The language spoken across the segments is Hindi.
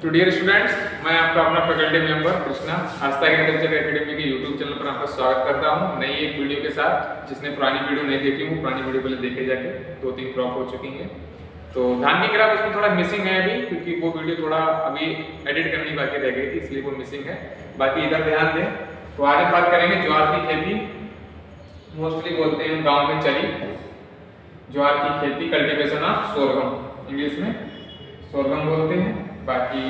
तो डियर स्टूडेंट्स, मैं आपका अपना फैकल्टी मेंबर कृष्णा आस्था एग्रीकल्चर एकेडमी के यूट्यूब चैनल पर आपका स्वागत करता हूं नई एक वीडियो के साथ। जिसने पुरानी वीडियो नहीं देखी वो पुरानी वीडियो पहले देखे जाके 2-3 क्रॉप हो चुकी हैं। तो धान की क्रॉप उसमें थोड़ा मिसिंग है अभी, क्योंकि वो वीडियो थोड़ा अभी एडिट करनी बाकी रह गई थी, इसलिए वो मिसिंग है। बाकी इधर ध्यान दें। तो आज हम बात करेंगे ज्वार की खेती। मोस्टली बोलते हैं गाँव में चली ज्वार की खेती, कल्टिवेशन ऑफ सोरगम, इंग्लिश में सोरगम बोलते हैं। बाकी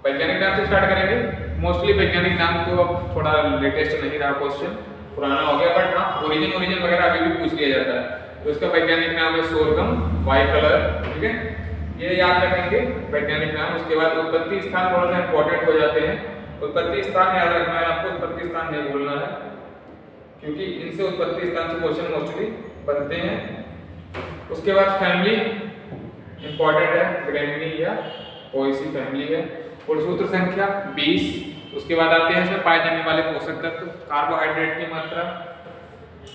वैज्ञानिक नाम से स्टार्ट करेंगे। मोस्टली वैज्ञानिक नाम तो अब थोड़ा लेटेस्ट नहीं रहा, क्वेश्चन पुराना हो गया, बट हाँ ओरिजिन वगैरह अभी भी पूछ लिया जाता है। तो इसका वैज्ञानिक नाम है सोरगम, वाइट कलर, ठीक है, ये याद रखेंगे वैज्ञानिक नाम। उसके बाद उत्पत्ति स्थान थोड़ा सा इंपॉर्टेंट हो जाते हैं। उत्पत्ति स्थान याद रखना है आपको, उत्पत्ति स्थान नहीं भूलना है, क्योंकि इनसे उत्पत्ति स्थान से क्वेश्चन मोस्टली बनते हैं। उसके बाद फैमिली इंपॉर्टेंट है, ग्रेमिनी या पोएसी फैमिली है। गुणसूत्र संख्या 20। उसके बाद आते हैं इसमें पाए जाने वाले पोषक तत्व, कार्बोहाइड्रेट की मात्रा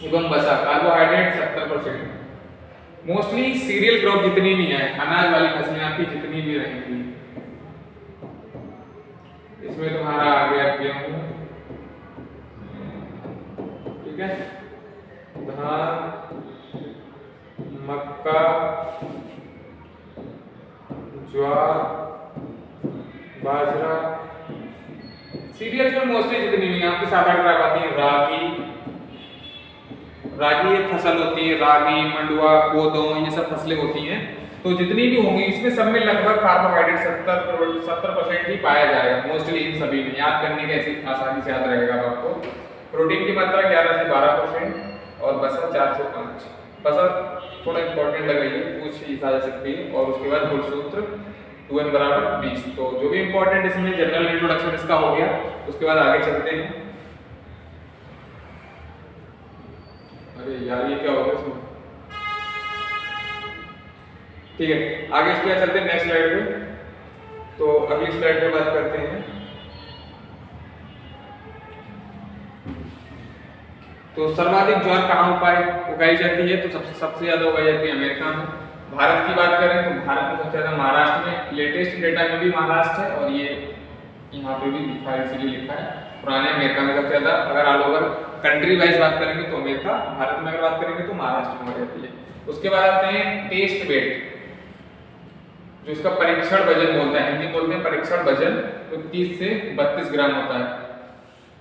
एवं वसा। कार्बोहाइड्रेट 70%। मोस्टली सीरियल क्रॉप जितनी भी है, अनाज वाली फसलें आपकी जितनी भी रहेंगी, इसमें तुम्हारा आ गया गेहूं, ठीक है, धान, मक्का, ज्वार, बाजरा। सीरियल में मोस्टली जितनी भी आपकी 7-8 क्रॉप आती है। रागी एक फसल होती है, रागी, मंडुआ, कोदो, ये सब फसलें होती हैं। तो जितनी भी होंगी इसमें सब में लगभग कार्बोहाइड्रेट 70% ही पाया जाएगा मोस्टली इन सभी में। याद करने के ऐसी आसानी से याद रहेगा आपको। प्रोटीन की मात्रा 11 से 12% और वसा 4 से 5। वसा थोड़ा इंपॉर्टेंट लग रही है, पूछ ही जा सकती है। और उसके बाद गुणसूत्र 2n बराबर 20। तो जो भी इंपॉर्टेंट इसमें जनरल इंट्रोडक्शन इसका हो गया। उसके बाद आगे चलते हैं। अरे यार ये क्या हो गया इसमें, ठीक है, आगे इसके चलते हैं नेक्स्ट स्लाइड पे। तो अगली स्लाइड पे बात करते हैं। तो सर्वाधिक ज्वार कहाँ उगाई जाती है? तो सबसे ज्यादा उगाई जाती है अमेरिका में। भारत की बात करें तो भारत में सबसे ज्यादा महाराष्ट्र में, लेटेस्ट डेटा में भी महाराष्ट्र है, और ये यहाँ पे भी लिखा है, इसीलिए लिखा है। पुराने अमेरिका में सबसे ज्यादा। अगर ऑल ओवर कंट्री वाइज बात करेंगे तो अमेरिका, भारत में अगर बात करेंगे तो महाराष्ट्र में रहती है। उसके बाद आते हैं टेस्ट वेट, जो इसका परीक्षण वजन बोलते हैं, हिंदी बोलते हैं परीक्षण वजन, तो 30 से 32 ग्राम होता है,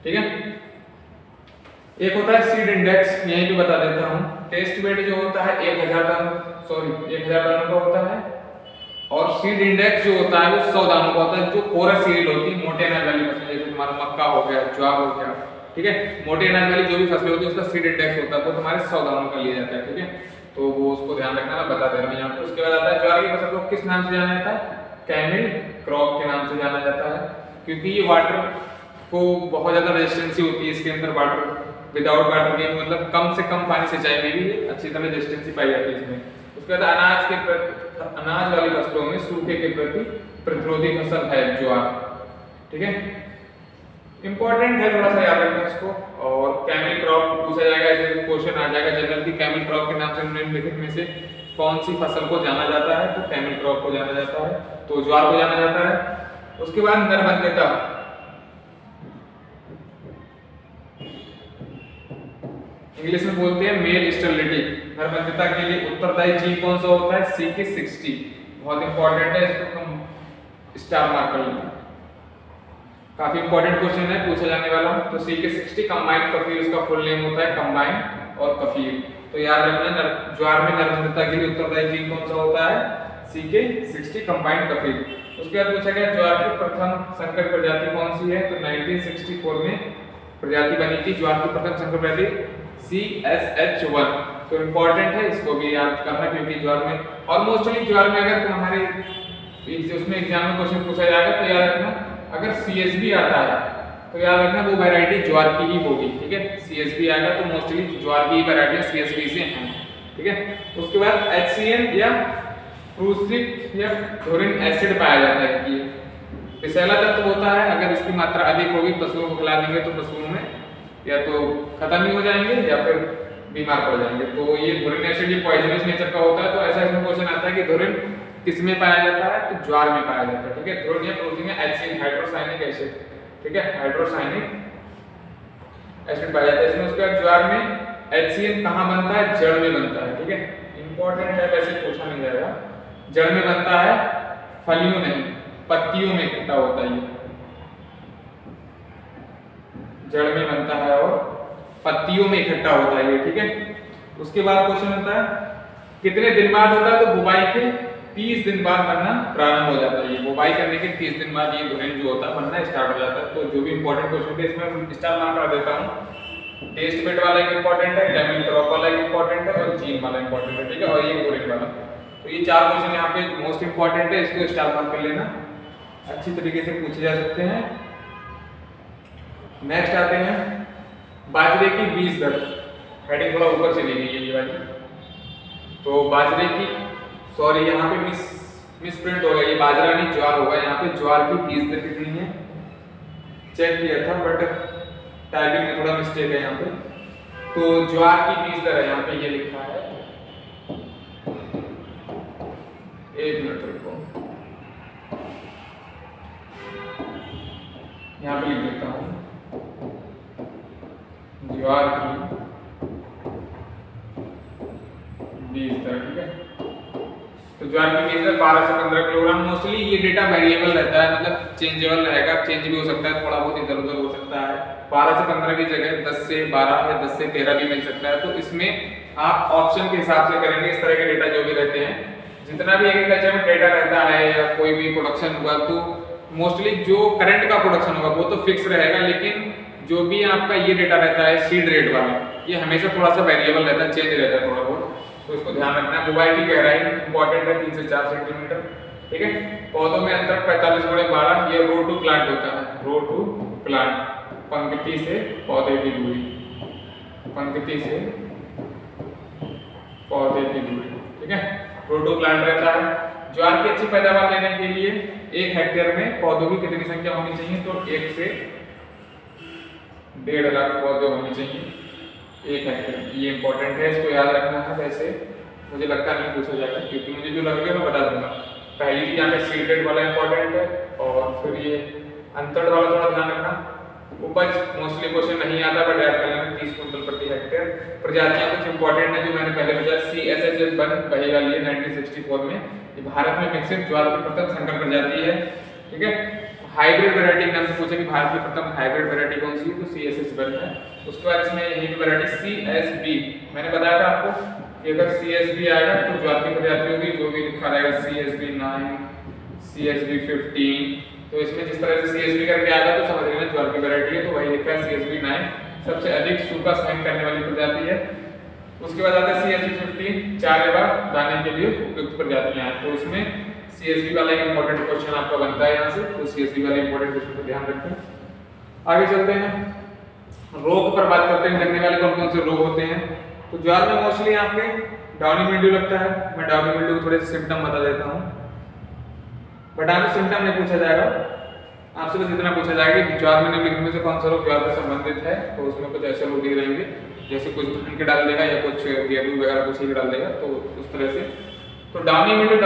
ठीक है। एक होता है सीड इंडेक्स, यहीं पे बता देता हूँ। टेस्ट वेट जो होता है 1000 दानों का होता है, और सीड इंडेक्स जो होता है वो 100 दानों का होता है, जो कोरस सीरियल होती है, मोटे अनाज वाली फसलें, जैसे तुम्हारा मक्का हो गया, ज्वार हो गया, ठीक है, मोटे अनाज वाली जो भी फसलें होती है उसका सीड इंडेक्स होता है, वो तुम्हारे 100 दानों का लिया जाता है, ठीक है। तो वो उसको ध्यान रखना, मैं बता दे रहा हूँ यहाँ पे। उसके बाद आता है ज्वार की फसल को किस नाम से जाना जाता है? कैमिल क्रॉप के नाम से जाना जाता है, क्योंकि ये वाटर को बहुत ज्यादा रेजिस्टेंसी होती है इसके अंदर। वाटर विदाउट वाटर के मतलब कम से कम पानी सिंचाई में भी अच्छी तरह रेजिस्टेंसी पाई जाती है इसमें। उसके बाद अनाज वाली फसलों में सूखे के प्रति प्रतिरोधी फसल है ज्वार, ठीक है, इंपॉर्टेंट है, थोड़ा सा याद रखना इसको। और कैमिल क्रॉप पूछा जाएगा, ऐसे क्वेश्चन आ जाएगा जनरल की, कैमिल क्रॉप के नाम से निम्नलिखित में से कौन सी फसल को जाना जाता है? तो कैमिल क्रॉप को जाना जाता है, तो ज्वार को जाना जाता है। उसके बाद नरबंधता, इंग्लिश में बोलते हैं मेल स्टेरिलिटी। नरबंधता के लिए उत्तरदायी जीन कौन सा होता है? CK60, बहुत इंपॉर्टेंट है, इसको हम स्टार मार्क कर लेंगे। काफी इंपॉर्टेंट क्वेश्चन है, पूछा जाने वाला। तो CK60 कंबाइन कफीर, उसका फुल नेम होता है कंबाइन और कफीर। तो याद रखना ज्वार में नरबंधता के लिए उत्तरदायी जीन कौन सा होता है? CK60 combine कफीर। उसके बाद पूछा गया ज्वार की प्रथम संकर प्रजाति कौन सी है? तो 1964 में प्रजाति बनी थी ज्वार की प्रथम संकर प्रजाति CSH1। तो इंपॉर्टेंट है, इसको भी याद करना, क्योंकि ज्वार में ऑलमोस्टली ज्वार में अगर तुम्हारे उसमें एग्जाम में क्वेश्चन पूछा जाएगा तो याद रखना, अगर CSB आता है तो याद रखना वो वैरायटी ज्वार की ही होगी, ठीक है। CSB आएगा तो मोस्टली ज्वार की वैरायटी CSB से हैं, ठीक है। उसके बाद HCN या फ्रूसिक या क्लोरिन एसिड पाया जाता है कि विषैला तत्व होता है। अगर इसकी मात्रा अधिक होगी पशुओं को खिला देंगे तो पशुओं में या तो खत्म ही हो जाएंगे या फिर बीमार पड़ जाएंगे। तो ये धुरिन एसिड ये पॉइजनस नेचर का होता है। तो ऐसा इसमें क्वेश्चन आता है कि धुरिन किस में पाया जाता है, तो ज्वार में पाया जाता है। ठीक है, ध्रुवीय प्रोटीन है HCl हाइड्रोसायनिक एसिड, ठीक है, हाइड्रोसायनिक एसिड पाया जाता है इसमें। उसके बाद ज्वार में HCl कहाँ बनता है, जड़ में बनता है। ठीक है, इंपॉर्टेंट है, वैसे पूछा नहीं जाएगा। जड़ में बनता है, फलियों नहीं, पत्तियों में इकट्ठा होता है, ये जड़ में बनता है और पत्तियों में इकट्ठा होता है ये। ठीक है, उसके बाद क्वेश्चन होता है कितने दिन बाद होता है, तो बुवाई के 30 दिन बाद बनना प्रारंभ हो जाता है। ये बुवाई करने के 30 दिन बाद ये घुलन जो होता है बनना स्टार्ट हो जाता है। तो जो भी इंपॉर्टेंट क्वेश्चन है इसमें स्टार मार्क कर देता हूँ। टेस्ट बेड वाला एक इंपॉर्टेंट है, कैमिल क्रॉप वाला एक इंपॉर्टेंट है और जीन वाला इंपॉर्टेंट है। ठीक है, और ये घुलन वाला। तो ये 4 क्वेश्चन यहाँ पे मोस्ट इंपॉर्टेंट है, इसको स्टार मार्क कर लेना, अच्छी तरीके से पूछे जा सकते हैं। नेक्स्ट आते हैं बाजरे की बीज दर, हेडिंग थोड़ा ऊपर चली गई है ये वाली। तो बाजरे की, सॉरी यहाँ पे मिस प्रिंट होगा, ये बाजरा नहीं ज्वार होगा। यहाँ पे ज्वार की बीज दर कितनी है चेक किया था, बट टाइपिंग में थोड़ा मिस्टेक है यहाँ पे। तो ज्वार की बीज दर है यहाँ पे, ये लिखा है, एक मिनट रुको, यहाँ पे लिख देता हूँ ज्वार की बीज दर। ठीक है, तो ज्वार की बीज दर 12 से 15 किलोग्राम। मोस्टली ये डेटा वेरिएबल रहता है, मतलब चेंजेबल रहेगा, चेंज भी हो सकता है, थोड़ा बहुत इधर उधर हो सकता है। 12 से 15 की जगह 10 से 12 या 10 से 13 भी मिल सकता है। तो इसमें आप ऑप्शन के हिसाब से करेंगे। इस तरह के डेटा जो भी रहते हैं, जितना भी एग्रीकल्चर में डेटा रहता है या कोई भी प्रोडक्शन हुआ, तो मोस्टली जो करंट का प्रोडक्शन होगा वो तो फिक्स रहेगा, लेकिन जो भी आपका ये डेटा रहता है सीड रेट वाला, ये हमेशा थोड़ा सा वेरिएबल रहता है, चेंज रहता है थोड़ा बहुत, तो इसको ध्यान रखना है। बुवाई की गहराई इंपॉर्टेंट है, 3 से 4 सेंटीमीटर। ठीक है, पौधों में अंतर 45/12, ये रो टू प्लांट होता है, रो टू प्लांट, पंक्ति से पौधे की दूरी, पंक्ति से पौधे की दूरी। ठीक है, रो टू प्लांट रहता है। ज्वार की अच्छी पैदावार लेने के लिए 1 हेक्टेयर में पौधों की कितनी संख्या होनी चाहिए, तो 1 से 1.5 लाख पौधे होने चाहिए 1 हेक्टेयर। ये इंपॉर्टेंट है, इसको याद रखना है। वैसे मुझे लगता नहीं पूछा जाएगा, क्योंकि मुझे जो लगेगा मैं बता दूंगा। पहली चीज यहाँ पे सीड रेट वाला इंपॉर्टेंट है, और फिर ये अंतर वाला थोड़ा ध्यान रखना। उपज मोस्टली क्वेश्चन नहीं आता, बट याद कर लेना 30 क्विंटल प्रति हेक्टेयर। प्रजातियां कुछ इंपॉर्टेंट है जो मैंने पहले बताया, CSH1 पहली वाली है 1964 में, ये भारत में विकसित ज्वार की प्रथम संकर प्रजाति है। ठीक है, हाइब्रिड वैरायटी के नाम से पूछा कि भारत की प्रथम हाइब्रिड वैरायटी कौन सी है, तो CSH1 है। उसके बाद इसमें यही की वैरायटी CSB, मैंने बताया था आपको कि अगर CSB आएगा तो ज्वार की प्रजाति होगी, जो भी लिखा रहेगा CSB9, CSB15, तो इसमें जिस तरह से CSB करके आएगा तो समझ लेना ज्वार की वैरायटी है। तो वही लिखा है CSB9, सबसे अधिक सूखा सहन करने वाली प्रजाति है। उसके बाद आता है CSB15, चारे दाने के लिए उपयुक्त प्रजातियां हैं। तो इसमें CSB वाला एक इंपॉर्टेंट क्वेश्चन आपका बनता है यहाँ से, तो CSB वाले इंपॉर्टेंट क्वेश्चन को ध्यान रखें। आगे चलते हैं, रोग पर बात करते हैं, लगने वाले कौन कौन से रोग होते हैं। तो ज्वार में मोस्टली आपके डाउनी मिल्ड्यू लगता है। मैं डाउनी मिल्ड्यू के थोड़े से सिम्टम बता देता हूँ, बट आपसे सिम्टम नहीं पूछा जाएगा, आपसे बस इतना पूछा जाएगा कि ज्वार में निम्नलिखित में से कौन सा रोग ज्वार से संबंधित है। तो उसमें कुछ ऐसे रोग दिख रहेंगे, जैसे कुछ धान के डाल देगा या कुछ गेहूं वगैरह कुछ ही डाल देगा, तो उस तरह से। तो डाउनी मिल्ड्यू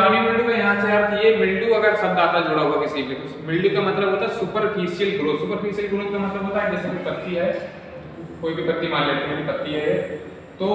का यहाँ से अर्थ ये, मिल्ड्यू अगर शब्द आता जुड़ा हुआ किसी भी, तो मिल्ड्यू का मतलब होता है सुपरफिशियल ग्रोथ। सुपरफिशियल ग्रोथ का मतलब होता है जैसे कोई पत्ती है, कोई भी पत्ती मान लेते हैं पत्ती है, तो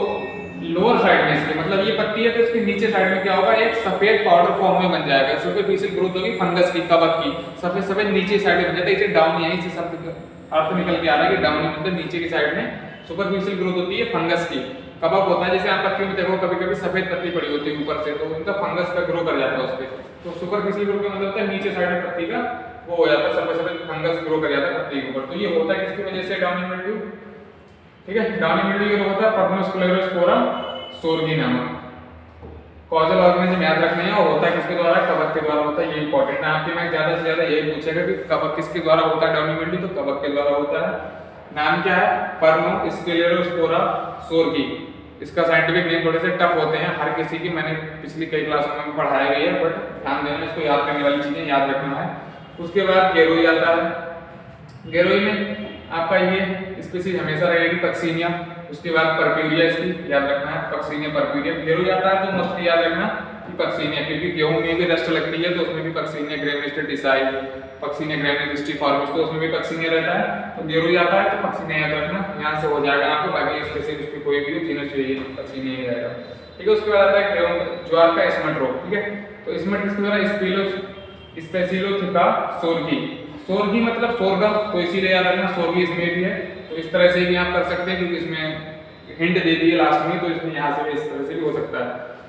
लोअर साइड में इसके मतलब ये पत्ती है, तो इसके नीचे साइड में क्या होगा, एक सफेद पाउडर फॉर्म में बन जाएगा। सुपरफिशियल ग्रोथ होगी फंगस की, कवक की, सफेद सफेद नीचे साइड में बन जाता है। इसे डाउन, यहीं से शब्द अर्थ निकल के आ रहा है कि डाउन मतलब नीचे की साइड में सुपरफिशियल ग्रोथ होती है फंगस की। कवक होता है, जैसे आप पत्तियों में देखो कभी कभी सफेद पत्ती पड़ी होती है ऊपर से, तो उनका फंगस का ग्रो कर जाता है उस पे। तो सुपरफिशियल ग्रोथ का मतलब होता है नीचे साइड में पत्ती का वो हो जाता है, सफेद सफेद फंगस ग्रो कर जाता है पत्ती के ऊपर। तो ये होता है किसकी वजह से, डाउनी मिल्ड्यू। ठीक है, डाउनी मिल्ड्यू ये होता है पर्नोस्क्लेरोस्पोरा सोरगी नामक कॉजल ऑर्गेनिज्म याद रखने हैं, और होता है किसके द्वारा, कवक के द्वारा होता है। ये इंपॉर्टेंट है, आपके में ज्यादा से ज्यादा यही पूछेगा कि कवक किसके द्वारा होता है डाउनी मिल्ड्यू, तो कवक के द्वारा होता है। नाम क्या है, पर्नोस्क्लेरोस्पोरा सोरगी। इसका साइंटिफिक नेम थोड़े से टफ होते हैं हर किसी की, मैंने पिछली कई क्लासों में पढ़ाया गया है, बट ध्यान देना, इसको याद करने वाली चीजें याद रखना है। उसके बाद गेरोई आता है। गेरोई में आपका ये स्पीसीज हमेशा रहेगी पक्सीनिया। उसके बाद परप्यूरिया, इसकी याद रखना है, पक्सीनिया परप्यूरिया। गेरोई आता है तो मोस्टली याद रखना कि पक्सिनिया, क्योंकि गेहूं में भी रस्ट लगती है तो उसमें भी पक्सिनिया ग्रेविस्टर डिसाई, पक्सिनिया ग्रेविस्टी फॉर्मिस, तो उसमें भी पक्सिनिया रहता है। तो गेरू जाता है तो पक्सिनिया याद रखना, यहाँ से हो जाएगा आपको। बाकी स्पेसिफिक उसकी कोई भी जीनस चाहिए पक्सिनिया ही रहेगा, ठीक है। उसके बाद आता है गेहूं ज्वार का इसमट रोग, ठीक है। तो इसमट किसके द्वारा, स्पेसिलोथिका सोरगी, सोरगी मतलब सोरगम, तो इसीलिए याद रखना सोरगी इसमें भी है। तो इस तरह से भी आप कर सकते हैं क्योंकि इसमें हिंट दे दी है लास्ट में, तो इसमें यहाँ से भी इस तरह से भी हो सकता है।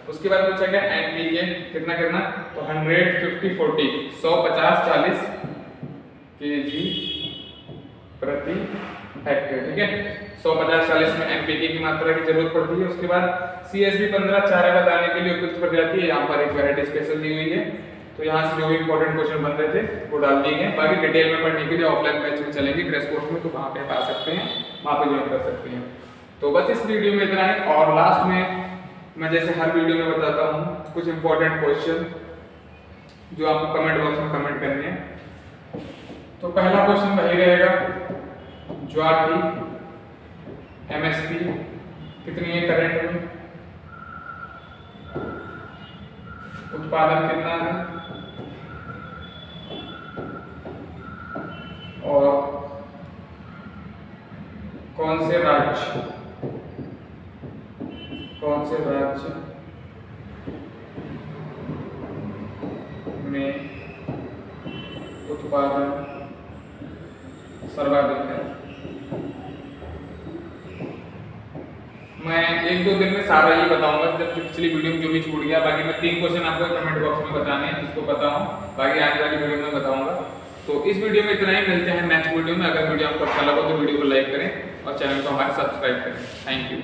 उसके बाद पूछा गया एनपीके कितना करना, तो 100-50-40 150-40 केजी प्रति हेक्टेयर, ठीक है। 150-40 में एनपीके की मात्रा की जरूरत पड़ती है। उसके बाद सीएसबी 15 चारा बताने के लिए उपयुक्त प्रजाति है, यहाँ पर एक वैरायटी स्पेशल दी हुई है। तो यहाँ से जो भी इंपॉर्टेंट क्वेश्चन बन रहे थे वो डाल दिए गए। बाकी डिटेल में पढ़ने के लिए ऑफलाइन बैच में चलेंगे क्रैश कोर्स में, तो वहाँ पे आप आ सकते हैं, वहाँ पे ज्वाइन कर सकते हैं। तो बस इस वीडियो में इतना है। और लास्ट में मैं जैसे हर वीडियो में बताता हूँ कुछ इंपॉर्टेंट क्वेश्चन जो आपको कमेंट बॉक्स में कमेंट करने हैं। तो पहला क्वेश्चन वही रहेगा, ज्वार की एमएसपी कितनी है करंट में, उत्पादन कितना है, और कौन से राज्य में उत्पादन सर्वाधिक है। मैं 1-2 दिन में सारा ही बताऊंगा, जब पिछली वीडियो में जो भी छूट गया। बाकी मैं 3 क्वेश्चन आपको कमेंट बॉक्स में बताने हैं, जिसको पता हो बाकी आने वाली वीडियो में बताऊंगा। तो इस वीडियो में इतना ही, मिलते हैं नेक्स्ट वीडियो में। अगर वीडियो आपको अच्छा लगा तो वीडियो को लाइक करें और चैनल को हमारे सब्सक्राइब करें। Thank you.